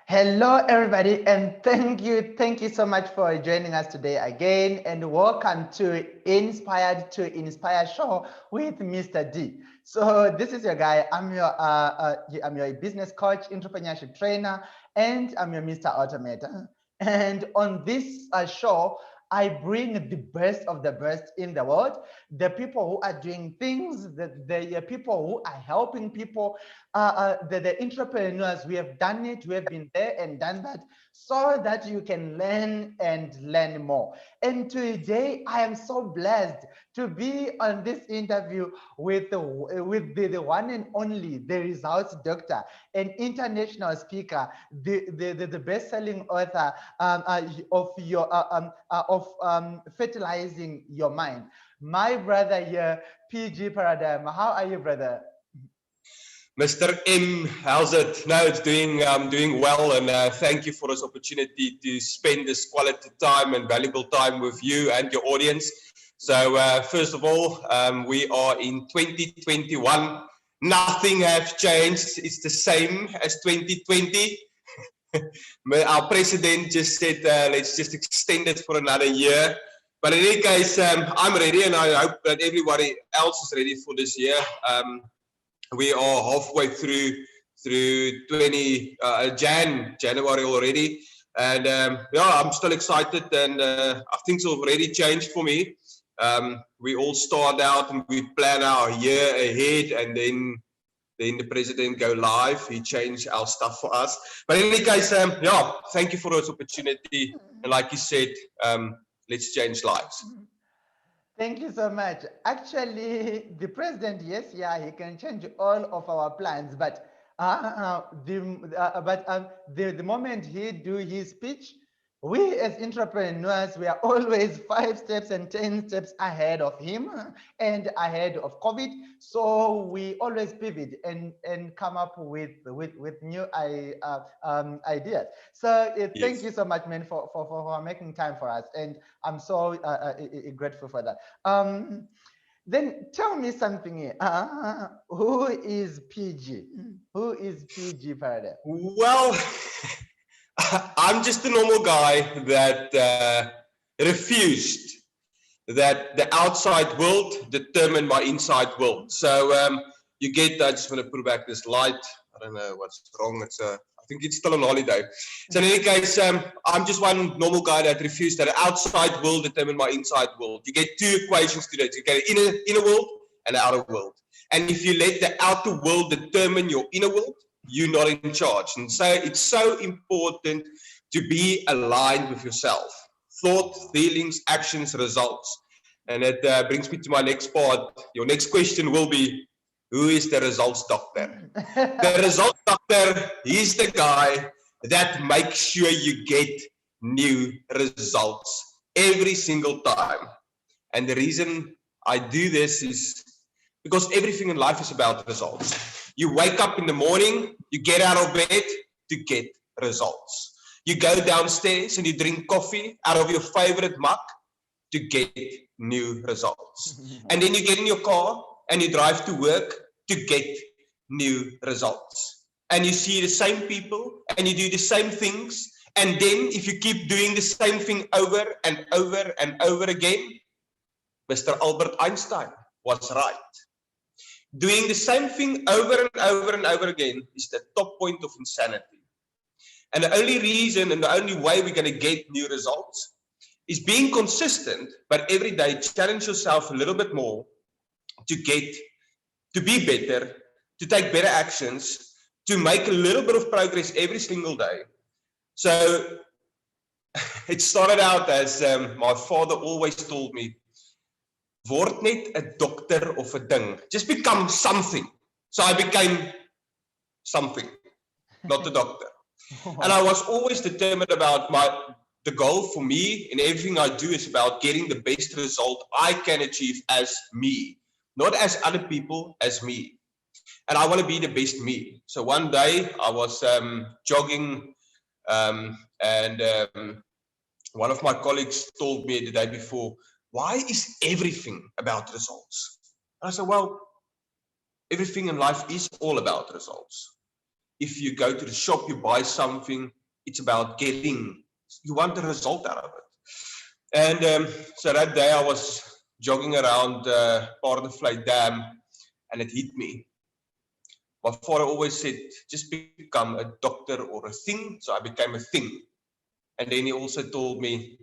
Hello, everybody, and thank you so much for joining us today again, and welcome to Inspired to Inspire show with Mr. D. So this is your guy. I'm your business coach, entrepreneurship trainer, and I'm your Mr. Automator. And on this show, I bring the best of the best in the world, the people who are doing things, the people who are helping people, the entrepreneurs. We have done it, we have been there and done that, so that you can learn and learn more. And today I am so blessed to be on this interview with the one and only, the results doctor, an international speaker, the best-selling author of fertilizing your mind. My brother here, PG Paradigm. How are you, brother? Mr. M, how's it? No, it's doing well, and thank you for this opportunity to spend this quality time and valuable time with you and your audience. So first of all, we are in 2021. Nothing has changed. It's the same as 2020. Our president just said, let's just extend it for another year. But in any case, I'm ready, and I hope that everybody else is ready for this year. We are halfway through January already, and yeah, I'm still excited, and things have already changed for me. We all start out and we plan our year ahead, and then the president go live. He changed our stuff for us. But in any case, yeah, thank you for this opportunity, and like you said, let's change lives. Thank you so much. Actually, the president, yes, yeah, he can change all of our plans, but the moment he do his speech, we as entrepreneurs, we are always 5 steps and 10 steps ahead of him and ahead of COVID. So we always pivot and come up with new ideas. So thank you so much, man, for making time for us. And I'm so grateful for that. Then tell me something here. Who is PG? Who is PG Paradigm? Well, I'm just a normal guy that refused that the outside world determined my inside world. So you get, I just want to put back this light. I don't know what's wrong. I think it's still on holiday. So in any case, I'm just one normal guy that refused that the outside world determined my inside world. You get 2 equations to that. You get an inner world and an outer world. And if you let the outer world determine your inner world, you're not in charge. And so it's so important to be aligned with yourself. Thought, feelings, actions, results. And it brings me to my next part. Your next question will be, who is the results doctor? The results doctor, he's the guy that makes sure you get new results every single time. And the reason I do this is because everything in life is about results. You wake up in the morning, you get out of bed to get results. You go downstairs and you drink coffee out of your favorite mug to get new results. And then you get in your car and you drive to work to get new results. And you see the same people and you do the same things. And then if you keep doing the same thing over and over and over again, Mr. Albert Einstein was right. Doing the same thing over and over and over again is the top point of insanity. And the only reason and the only way we're going to get new results is being consistent, but every day challenge yourself a little bit more to be better, to take better actions, to make a little bit of progress every single day. So it started out as my father always told me, word net 'n dokter of 'n ding. Just become something. So I became something, not a doctor. And I was always determined about the goal for me in everything I do is about getting the best result I can achieve as me, not as other people, as me. And I want to be the best me. So one day I was jogging and one of my colleagues told me the day before, why is everything about results? And I said, well, everything in life is all about results. If you go to the shop, you buy something, It's about getting, you want the result out of it. And so that day I was jogging around Paardenvlei Dam, and it hit me. My father always said, just become a doctor or a thing. So I became a thing. And then he also told me,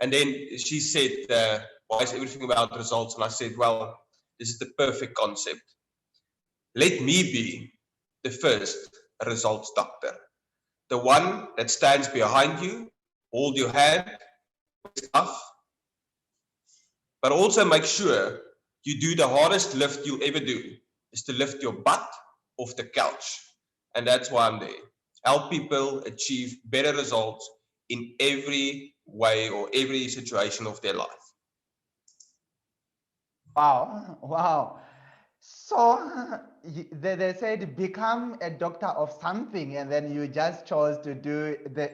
and then she said, why is everything about results? And I said, well, this is the perfect concept. Let me be the first results doctor. The one that stands behind you, hold your hand, stuff, but also make sure you do the hardest lift you'll ever do, is to lift your butt off the couch. And that's why I'm there. Help people achieve better results in every way or every situation of their life. Wow, wow. So they said become a doctor of something, and then you just chose to do the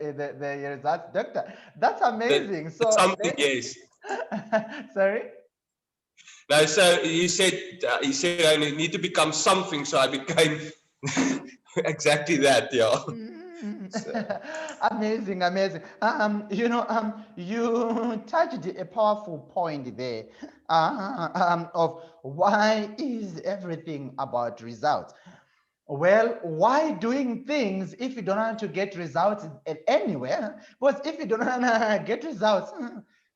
results doctor. That's amazing. So something, yes. Sorry. No, so he said I need to become something, so I became exactly that. Yeah. So. Amazing, amazing. You touched a powerful point there of why is everything about results? Well, why doing things if you don't want to get results anywhere? Because if you don't want to get results,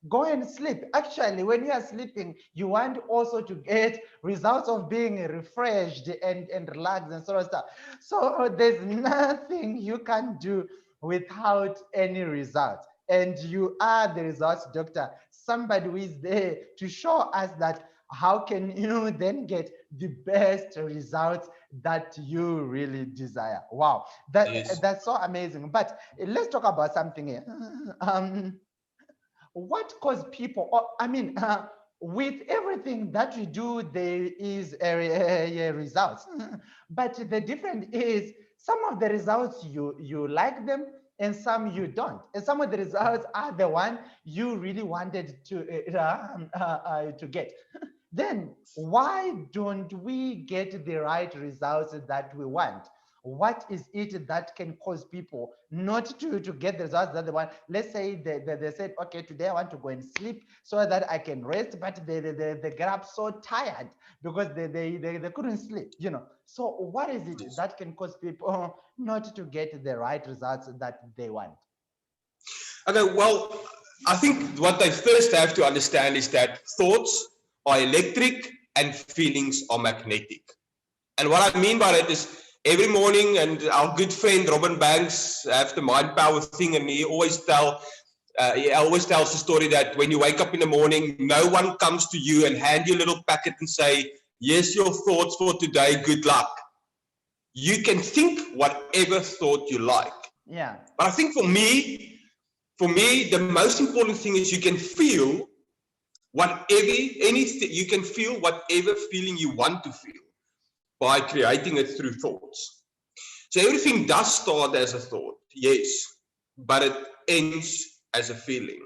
go and sleep. Actually, when you are sleeping, you want also to get results of being refreshed and relaxed and sort of stuff. So there's nothing you can do without any results. And you are the results doctor, somebody who is there to show us that how can you then get the best results that you really desire. Wow, that's so amazing. But let's talk about something here. What causes people, with everything that we do, there is a results. But the difference is some of the results you like them and some you don't. And some of the results are the one you really wanted to get. Then why don't we get the right results that we want? What is it that can cause people not to get the results that they want? Let's say they said, okay, today I want to go and sleep so that I can rest, but they get up so tired because they couldn't sleep, So what is it that can cause people not to get the right results that they want? Okay, well, I think what they first have to understand is that thoughts are electric and feelings are magnetic. And what I mean by that is every morning, and our good friend Robin Banks have the mind power thing, and he always tells the story that when you wake up in the morning, no one comes to you and hand you a little packet and say, here's your thoughts for today, good luck. You can think whatever thought you like. Yeah. But I think for me, the most important thing is you can feel you can feel whatever feeling you want to feel by creating it through thoughts. So everything does start as a thought, yes, but it ends as a feeling,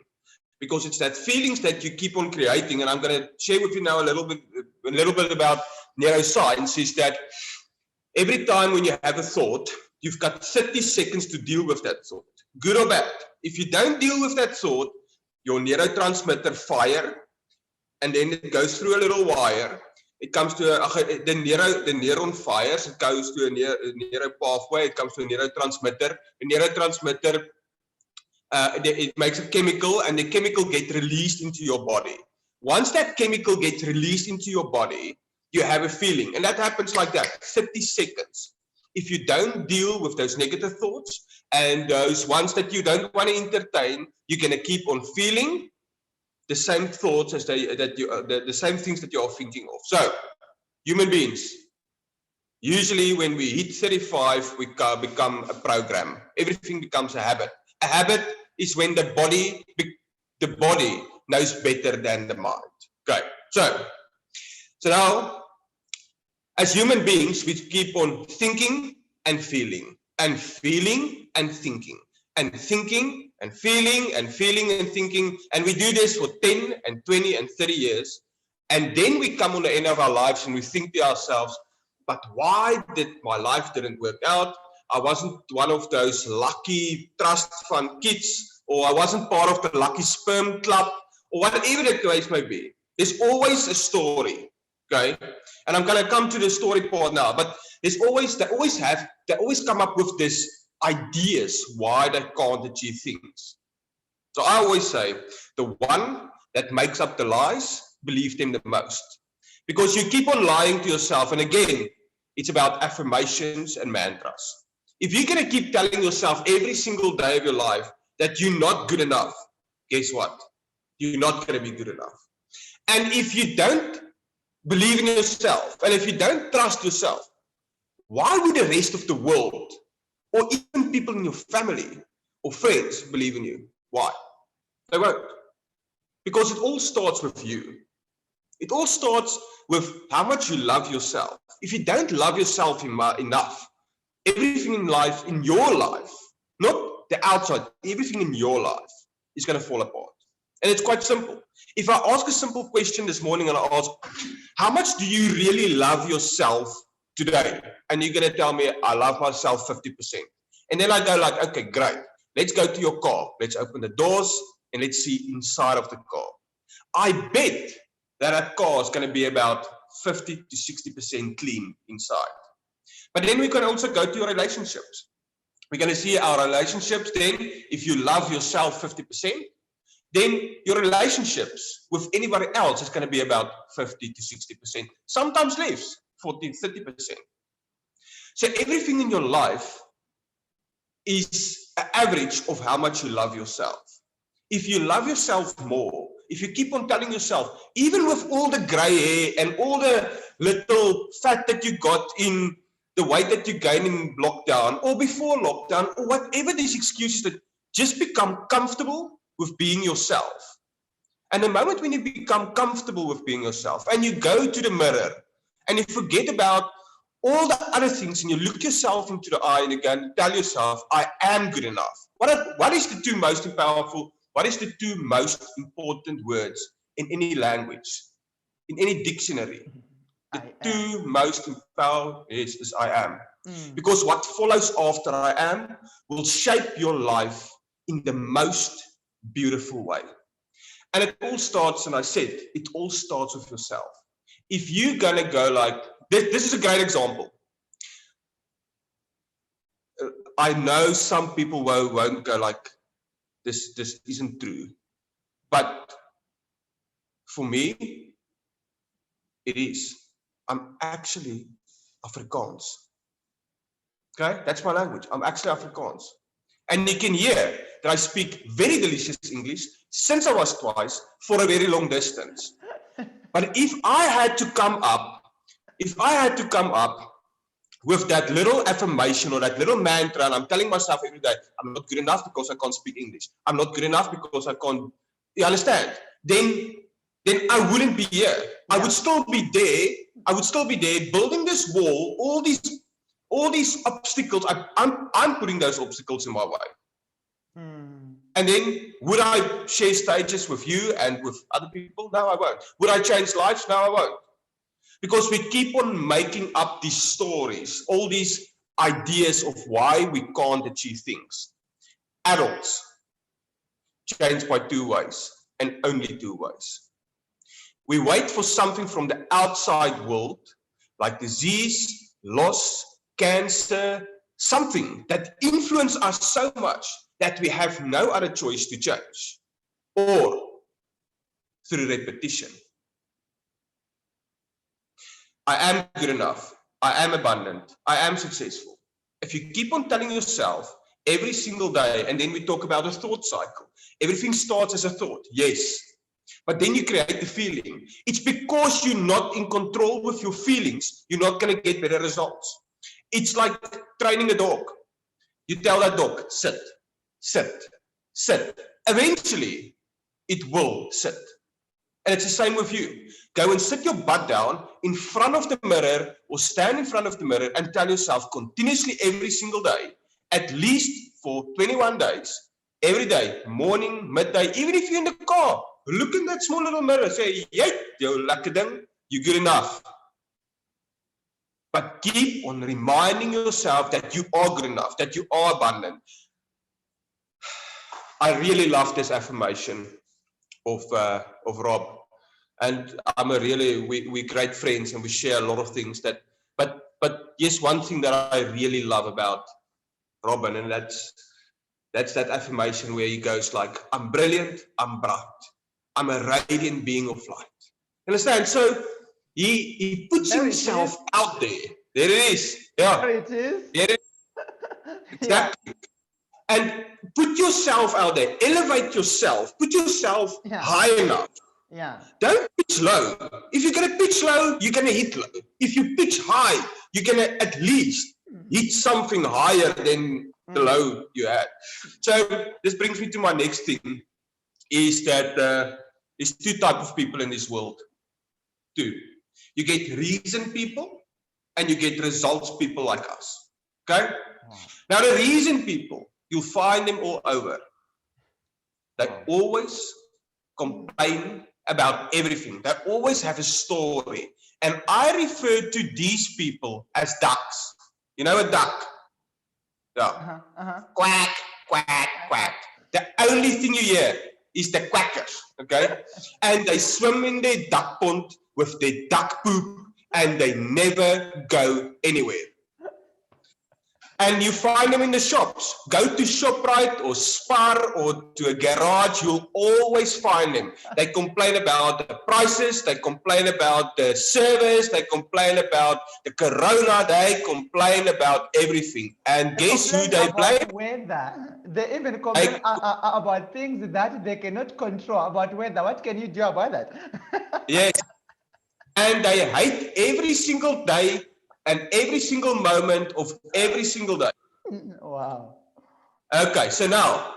because it's that feelings that you keep on creating. And I'm going to share with you now a little bit about neuroscience. Is that every time when you have a thought, you've got 30 seconds to deal with that thought, good or bad. If you don't deal with that thought, your neurotransmitter fire, and then it goes through a little wire. It comes to the neuron fires. It goes to a neuro pathway. It comes to a neurotransmitter. The neurotransmitter, it makes a chemical, and the chemical gets released into your body. Once that chemical gets released into your body, you have a feeling, and that happens like that, 30 seconds. If you don't deal with those negative thoughts and those ones that you don't want to entertain, you're going to keep on feeling the same thoughts as the same things that you are thinking of. So, human beings, usually when we hit 35, we become a program. Everything becomes a habit. A habit is when the body knows better than the mind. Okay, so now, as human beings, we keep on thinking and feeling, and feeling and thinking, and thinking and feeling and feeling and thinking, and we do this for 10 and 20 and 30 years, and then we come on the end of our lives and we think to ourselves, but why did my life didn't work out? I wasn't one of those lucky trust fund kids, or I wasn't part of the lucky sperm club, or whatever the case may be. There's always a story, okay? And I'm going to come to the story part now, but they always come up with this ideas why they can't achieve things. So I always say, the one that makes up the lies, believe them the most. Because you keep on lying to yourself, and again, it's about affirmations and mantras. If you're going to keep telling yourself every single day of your life that you're not good enough, guess what? You're not going to be good enough. And if you don't believe in yourself, and if you don't trust yourself, why would the rest of the world, or even people in your family or friends, believe in you? Why? They won't. Because it all starts with you. It all starts with how much you love yourself. If you don't love yourself enough, everything in life, in your life, not the outside, everything in your life is going to fall apart. And it's quite simple. If I ask a simple question this morning and I ask, how much do you really love yourself today? And you're going to tell me, I love myself 50%. And then I go like, okay, great. Let's go to your car. Let's open the doors and let's see inside of the car. I bet that car is going to be about 50 to 60% clean inside. But then we can also go to your relationships. We're going to see our relationships then, if you love yourself 50%, then your relationships with anybody else is going to be about 50 to 60%, sometimes less, 40, 30%. So everything in your life is an average of how much you love yourself. If you love yourself more, if you keep on telling yourself, even with all the gray hair and all the little fat that you got in the weight that you gained in lockdown or before lockdown or whatever these excuses, that just become comfortable with being yourself. And the moment when you become comfortable with being yourself and you go to the mirror and you forget about all the other things and you look yourself into the eye and you go and tell yourself, I am good enough. What is the two most powerful, what is the two most important words in any language, in any dictionary? The two most powerful is I am. Because what follows after I am will shape your life in the most beautiful way. And it all starts, and I said, it all starts with yourself. If you're going to go like, this is a great example. I know some people won't go like, this isn't true. But for me, it is. I'm actually Afrikaans. Okay, that's my language. I'm actually Afrikaans. And you can hear that I speak very delicious English since I was twice for a very long distance. But if I had to come up with that little affirmation or that little mantra, and I'm telling myself every day, I'm not good enough because I can't speak English. I'm not good enough because I can't, you understand? Then I wouldn't be here. I would still be there. I would still be there building this wall, all these obstacles. I'm putting those obstacles in my way. And then would I share stages with you and with other people? No, I won't. Would I change lives? No, I won't. Because we keep on making up these stories, all these ideas of why we can't achieve things. Adults change by two ways, and only two ways. We wait for something from the outside world, like disease, loss, cancer, something that influences us so much that we have no other choice to change, or through repetition. I am good enough. I am abundant. I am successful. If you keep on telling yourself every single day, and then we talk about a thought cycle. Everything starts as a thought, yes. But then you create the feeling. It's because you're not in control with your feelings, you're not going to get better results. It's like training a dog. You tell that dog, sit, sit, sit. Eventually, it will sit. And it's the same with you. Go and sit your butt down in front of the mirror or stand in front of the mirror and tell yourself continuously every single day, at least for 21 days, every day, morning, midday, even if you're in the car, look in that small little mirror, say, yay, you lekker ding, you're good enough. but keep on reminding yourself that you are good enough, that you are abundant. I really love this affirmation of Rob, and we're great friends, and we share a lot of things that. But yes, one thing that I really love about Robin, and that's that affirmation where he goes like, "I'm brilliant, I'm bright, I'm a radiant being of light." Understand? So he puts himself out there. There it is. Yeah. There it is. There it is. Exactly. Yeah. And put yourself out there. Elevate yourself. Put yourself high enough. Yeah. Don't pitch low. If you're gonna pitch low, you're gonna hit low. If you pitch high, you're gonna at least hit something higher than the low you had. So this brings me to my next thing, is that there's two types of people in this world. Two. You get reason people and you get results people like us. Okay? Wow. Now the reason people, you'll find them all over. They always complain about everything. They always have a story. And I refer to these people as ducks. You know a duck? Yeah. Quack, quack, quack. The only thing you hear is the quackers, okay? And they swim in their duck pond with their duck poop, and they never go anywhere. And you find them in the shops. Go to ShopRite or Spar or to a garage, you'll always find them. They complain about the prices, they complain about the service, they complain about the corona, they complain about everything. And guess who they blame? Weather. They even complain about things that they cannot control, about weather. What can you do about that? Yes. And they hate every single day and every single moment of every single day. Wow. Okay, so now,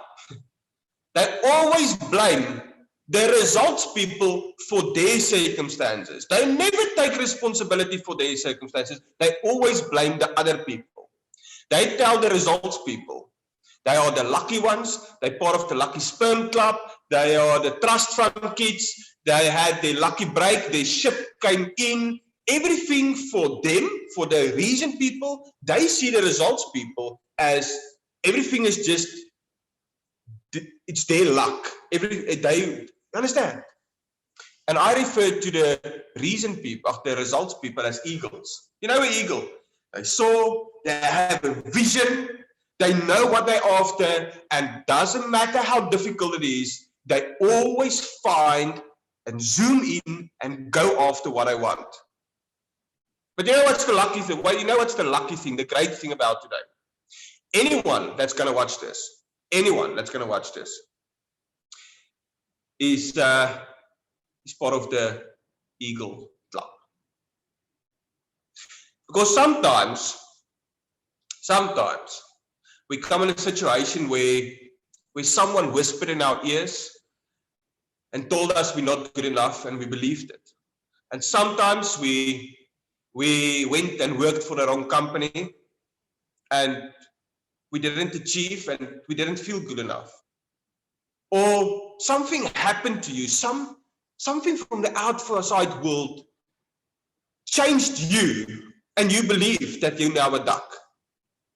they always blame the results people for their circumstances. They never take responsibility for their circumstances. They always blame the other people. They tell the results people, they are the lucky ones, they're part of the lucky sperm club, they are the trust fund kids, they had their lucky break, their ship came in. Everything for them, for the reason people, they see the results people as everything is just, it's their luck. They understand. And I refer to the reason people, the results people, as eagles. You know an eagle? They soar, they have a vision, they know what they're after, and doesn't matter how difficult it is, they always find and zoom in and go after what I want. But you know what's the lucky thing? Well, you know what's the lucky thing, the great thing about today? Anyone that's going to watch this, is part of the Eagle Club. Because sometimes we come in a situation where someone whispered in our ears and told us we're not good enough, and we believed it. And sometimes we went and worked for the wrong company, and we didn't achieve, and we didn't feel good enough. Or something happened to you, something from the outside world changed you, and you believe that you're now a duck.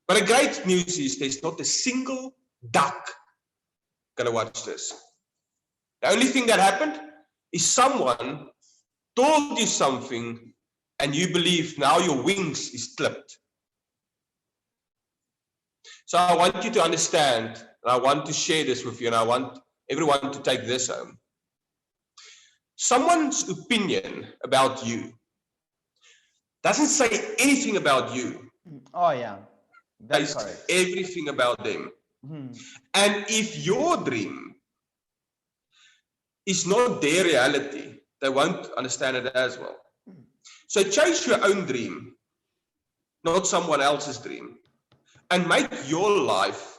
But the great news is there's not a single duck gonna watch this. The only thing that happened is someone told you something, and you believe now your wings is clipped. So I want you to understand, and I want to share this with you, and I want everyone to take this home. Someone's opinion about you doesn't say anything about you. Oh yeah, that's correct. Everything about them. And if your dream is not their reality, they won't understand it as well. So chase your own dream, not someone else's dream, and make your life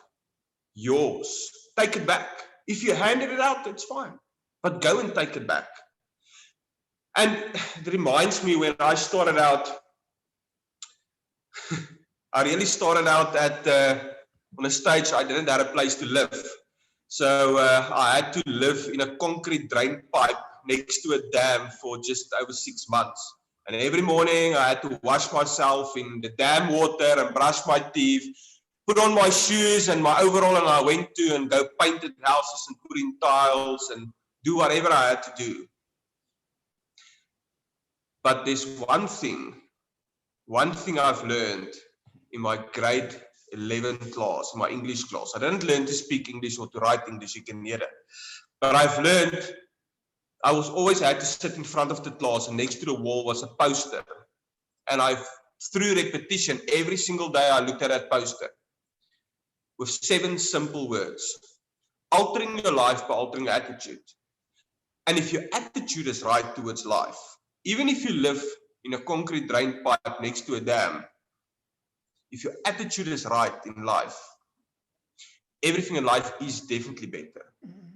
yours. Take it back. If you handed it out, it's fine, but go and take it back. And it reminds me when I started out, I really started out on a stage. I didn't have a place to live. So I had to live in a concrete drain pipe next to a dam for just over 6 months. And every morning I had to wash myself in the damn water and brush my teeth, put on my shoes and my overall, and I went to and go painted houses and put in tiles and do whatever I had to do. But there's one thing I've learned in my grade 11 class, my English class. I didn't learn to speak English or to write English, you can hear it. But I've learned, I was always had to sit in front of the class, and next to the wall was a poster. And through repetition, every single day I looked at that poster with 7 simple words. Altering your life by altering your attitude. And if your attitude is right towards life, even if you live in a concrete drain pipe next to a dam, if your attitude is right in life, everything in life is definitely better.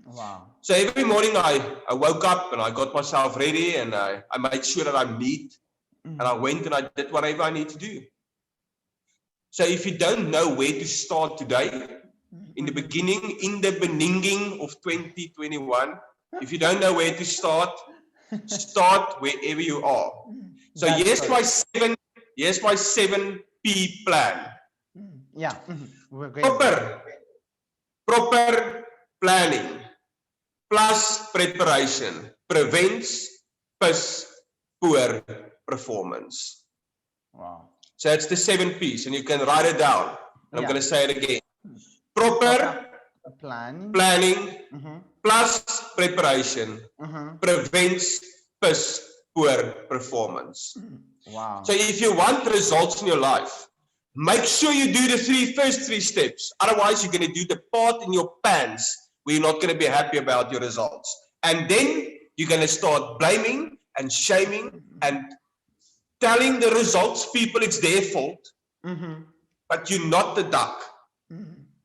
Wow. So every morning I woke up and I got myself ready and I made sure that I'm neat, and I went and I did whatever I need to do. So if you don't know where to start today, in the beginning of 2021, if you don't know where to start wherever you are. So here's my 7P plan. Yeah. Proper planning plus preparation prevents poor performance. Wow. So it's the 7 P's, and you can write it down. And I'm going to say it again. Proper planning plus preparation prevents poor performance. Wow. So if you want results in your life, make sure you do the first three steps. Otherwise, you're going to do the part in your pants where you're not going to be happy about your results. And then you're going to start blaming and shaming and telling the results people it's their fault. But you're not the duck.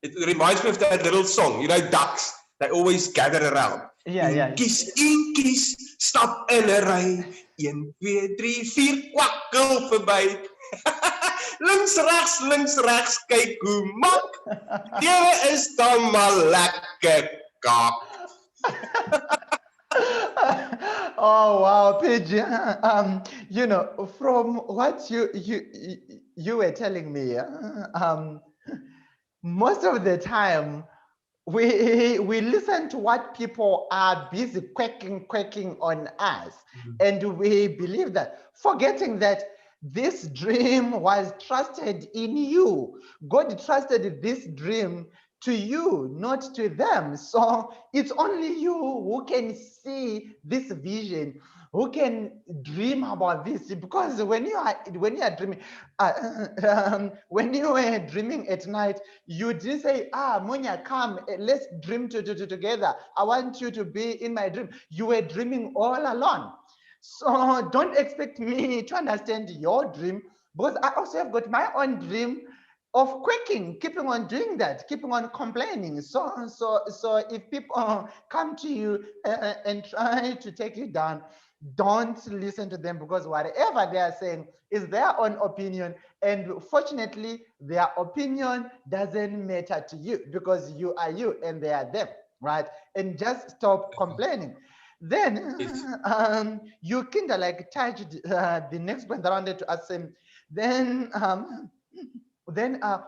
It reminds me of that little song, you know, ducks, they always gather around. Inkies, stap in 'n ry, 1, 2, 3, 4, kwakkel verby. links regs, kyk hoe mak. Lewe is dan maar lekker kak. Oh wow, PG. You know, from what you were telling me, most of the time we listen to what people are busy quacking on us, and we believe that, forgetting that this dream was trusted in you. God trusted this dream to you, not to them. So it's only you who can see this vision, who can dream about this. Because when you are dreaming, when you were dreaming at night, you didn't say, Munya, come, let's dream together. I want you to be in my dream. You were dreaming all alone. So don't expect me to understand your dream, because I also have got my own dream of quaking, keeping on doing that, keeping on complaining. So if people come to you and try to take you down, don't listen to them, because whatever they are saying is their own opinion, and fortunately their opinion doesn't matter to you, because you are you and they are them, right? And just stop complaining. Then you kind of like touched the next point that I wanted to ask him. Then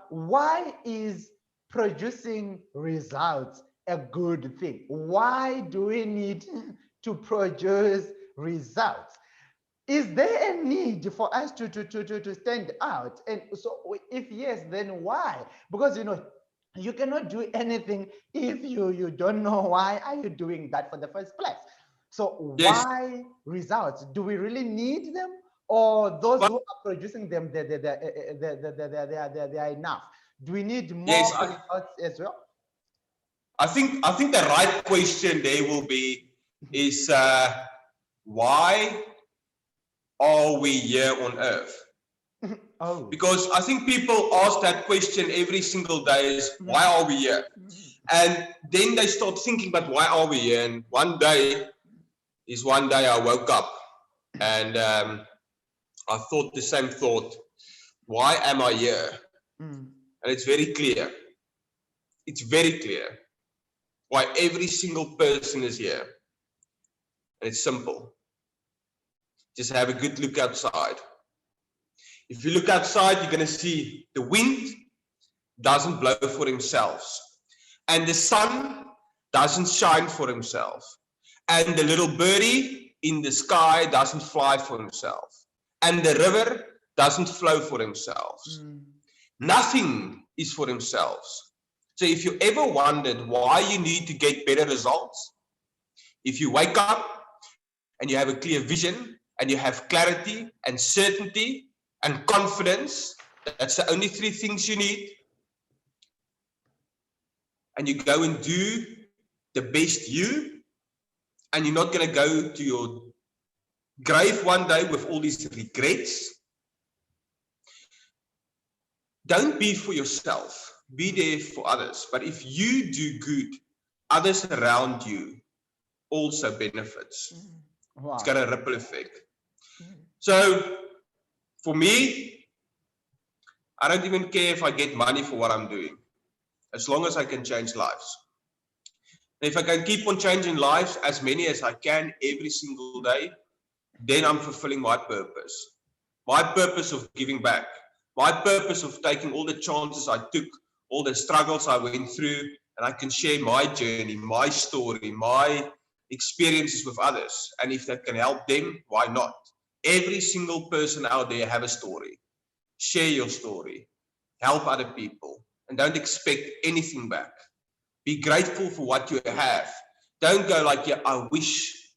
why is producing results a good thing? Why do we need to produce results? Is there a need for us to stand out? And so if yes, then why? Because you cannot do anything if you don't know why are you doing that for the first place. So why results? Do we really need them, or those who are producing them, they are enough? Do we need more results as well? I think the right question there will be is why are we here on earth? Because I think people ask that question every single day, is why are we here? And then they start thinking, but why are we here? And one day I woke up and I thought the same thought, why am I here? And it's very clear. It's very clear why every single person is here. And it's simple. just have a good look outside. If you look outside, you're going to see the wind doesn't blow for himself, and the sun doesn't shine for himself, and the little birdie in the sky doesn't fly for himself, and the river doesn't flow for himself. Nothing is for themselves. So if you ever wondered why you need to get better results, if you wake up and you have a clear vision and you have clarity and certainty and confidence, that's the only three things you need, and you go and do the best you, and you're not going to go to your grave one day with all these regrets. Don't be for yourself, be there for others. But if you do good, others around you also benefits. Wow. It's got a ripple effect. So for me, I don't even care if I get money for what I'm doing, as long as I can change lives. And if I can keep on changing lives, as many as I can every single day, then I'm fulfilling my purpose. My purpose of giving back. My purpose of taking all the chances I took, all the struggles I went through, and I can share my journey, my story, my experiences with others. And if that can help them, why not? Every single person out there have a story. Share your story. Help other people. And don't expect anything back. Be grateful for what you have. Don't go like, yeah, I wish,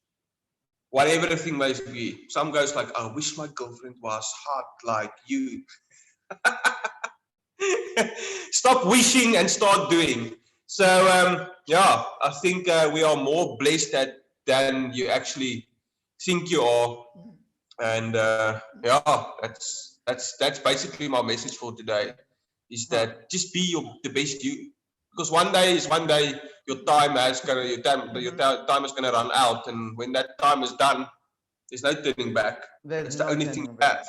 whatever the thing may be. Some goes like, I wish my girlfriend was hot like you. Stop wishing and start doing. So yeah, I think we are more blessed than you actually think you are. And yeah, that's basically my message for today, is that just be the best you, because one day your time is gonna run out, and when that time is done, there's no turning back. It's the only thing you have.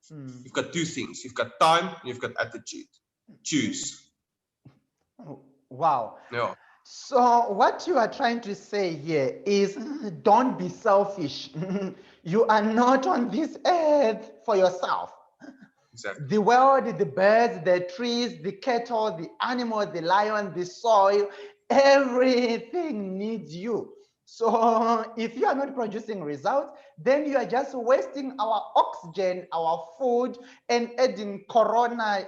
You've got two things. You've got time and you've got attitude. Choose. Wow. Yeah. So what you are trying to say here is, don't be selfish. You are not on this earth for yourself. Exactly. The world, the birds, the trees, the cattle, the animals, the lion, the soil, everything needs you. So if you are not producing results, then you are just wasting our oxygen, our food, and adding corona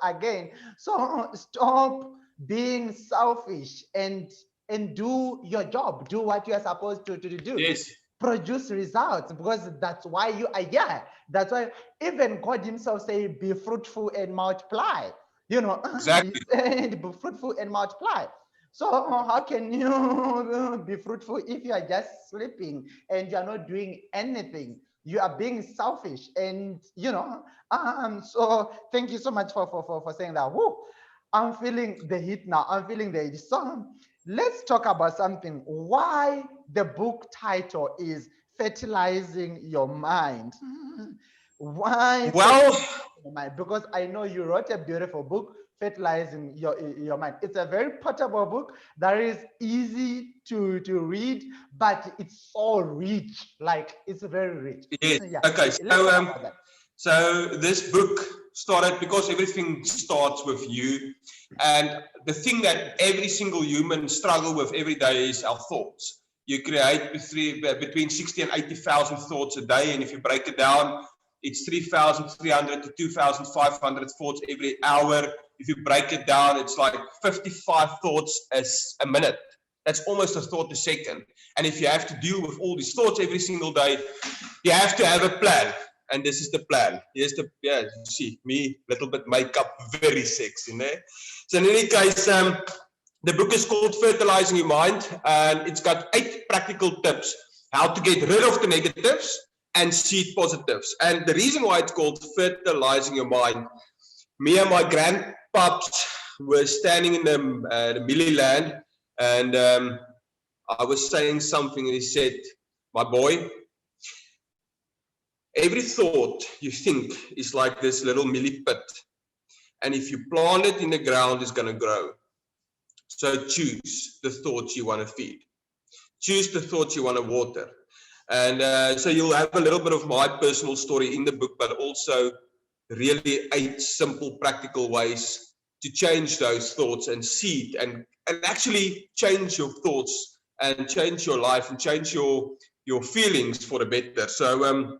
again. So stop being selfish and do your job. Do what you are supposed to do. Yes. Produce results, because that's why you are here. That's why even God himself said, be fruitful and multiply. You know, exactly. He said, be fruitful and multiply. So how can you be fruitful if you are just sleeping and you are not doing anything? You are being selfish, and you know. So thank you so much for saying that. Woo, I'm feeling the heat now. I'm feeling the heat. So let's talk about something. Why the book title is Fertilizing Your Mind? Why? Well, your mind? Because I know you wrote a beautiful book, Fertilizing Your Mind. It's a very portable book that is easy to read, but it's so rich. Like, it's very rich. Yes. Yeah. Okay. So this book started because everything starts with you, and the thing that every single human struggle with every day is our thoughts. You create between 60 and 80,000 thoughts a day, and if you break it down, it's 3,300 to 2,500 thoughts every hour. If you break it down, it's like 55 thoughts a minute. That's almost a thought a second. And if you have to deal with all these thoughts every single day, you have to have a plan. And this is the plan. Here's the, yeah, you see me, little bit makeup, very sexy, né? So in any case, the book is called Fertilizing Your Mind, and it's got 8 practical tips how to get rid of the negatives and seed positives. And the reason why it's called Fertilizing Your Mind, me and my grandpaps were standing in the Millie land, and I was saying something, and he said, my boy, every thought you think is like this little millie pit, and if you plant it in the ground, it's going to grow. So choose the thoughts you want to feed. Choose the thoughts you want to water. And so you'll have a little bit of my personal story in the book, but also really 8 simple, practical ways to change those thoughts and see it and actually change your thoughts and change your life and change your feelings for the better. So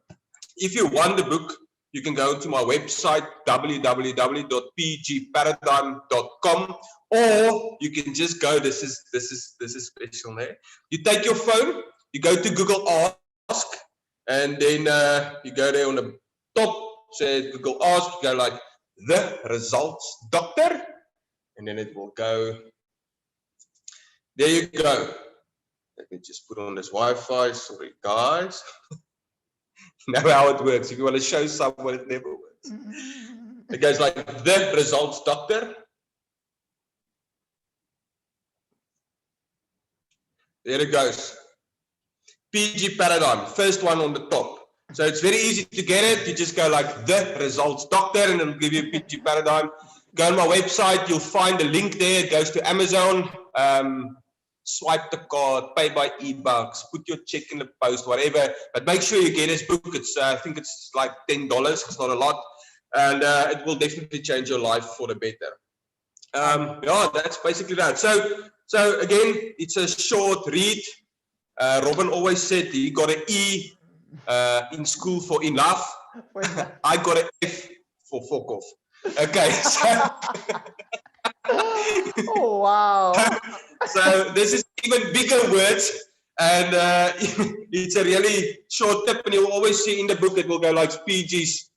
if you want the book, you can go to my website, www.pgparadigm.com, or you can just go, this is special there. You take your phone, you go to Google Ask, and then you go there on the top, say Google Ask, you go like, the results doctor, and then it will go, there you go. Let me just put on this Wi-Fi, sorry guys. You know how it works. If you want to show someone, it never works. It goes like, the results doctor. There it goes. PG Paradigm, first one on the top. So it's very easy to get it. You just go like, the results doctor, and it'll give you PG Paradigm. Go on my website, you'll find the link there. It goes to Amazon. Swipe the card, pay by e-bucks, put your check in the post, whatever. But make sure you get this book. It's I think it's like $10. It's not a lot, and it will definitely change your life for the better. Yeah, that's basically that. So again, it's a short read. Robin always said he got an E in school for enough. I got an F for fuck off. Okay, so. Oh wow. So this is even bigger words, and it's a really short tip, and you'll always see in the book it will go like PG's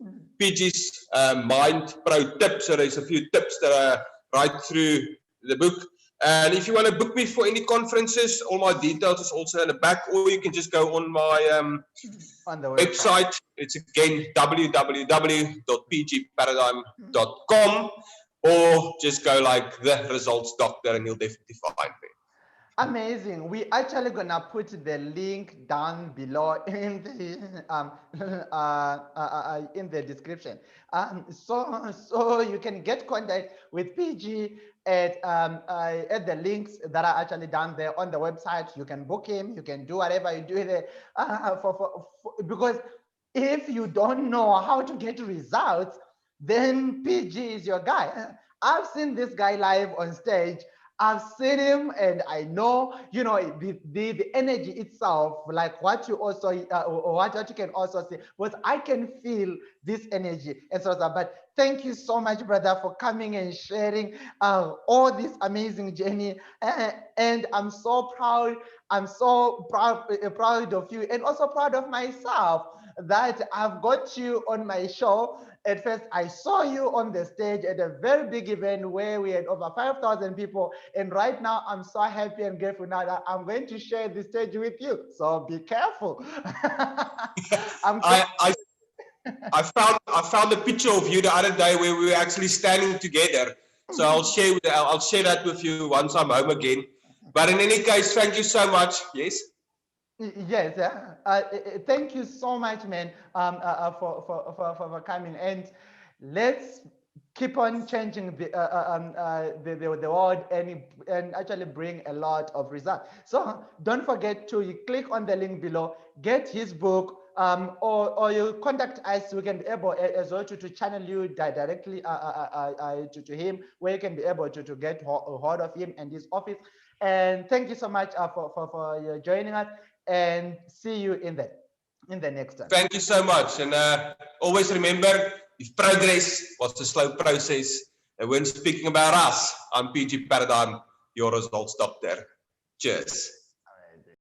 Mind Pro tips. So there's a few tips that are right through the book. And if you want to book me for any conferences, all my details is also in the back, or you can just go on my on the website. It's again www.pgparadigm.com. Or just go like the results doctor and you'll definitely find me. Amazing. We actually gonna put the link down below in the description. So you can get contact with PG at the links that are actually down there on the website. You can book him. You can do whatever you do there. Because if you don't know how to get results, then PG is your guy. I've seen this guy live on stage. I've seen him, and I know, you know, the energy itself, like what you also, what you can also see, was I can feel this energy. And so, but thank you so much, brother, for coming and sharing all this amazing journey. And I'm so proud. I'm so proud of you, and also proud of myself that I've got you on my show. At first, I saw you on the stage at a very big event where we had over 5,000 people. And right now, I'm so happy and grateful now that I'm going to share the stage with you. So be careful. I found a picture of you the other day where we were actually standing together. So I'll share that with you once I'm home again. But in any case, thank you so much. Yes. Yes, thank you so much, man, for coming, and let's keep on changing the world and actually bring a lot of results. So don't forget to click on the link below, get his book, or you contact us. We can be able as well to channel you directly to him, where you can be able to get hold of him and his office. And thank you so much for joining us. And see you in the next time. Thank you so much. And always remember, if progress was a slow process, and when speaking about us, I'm PG Paradigm, your results doctor. Cheers.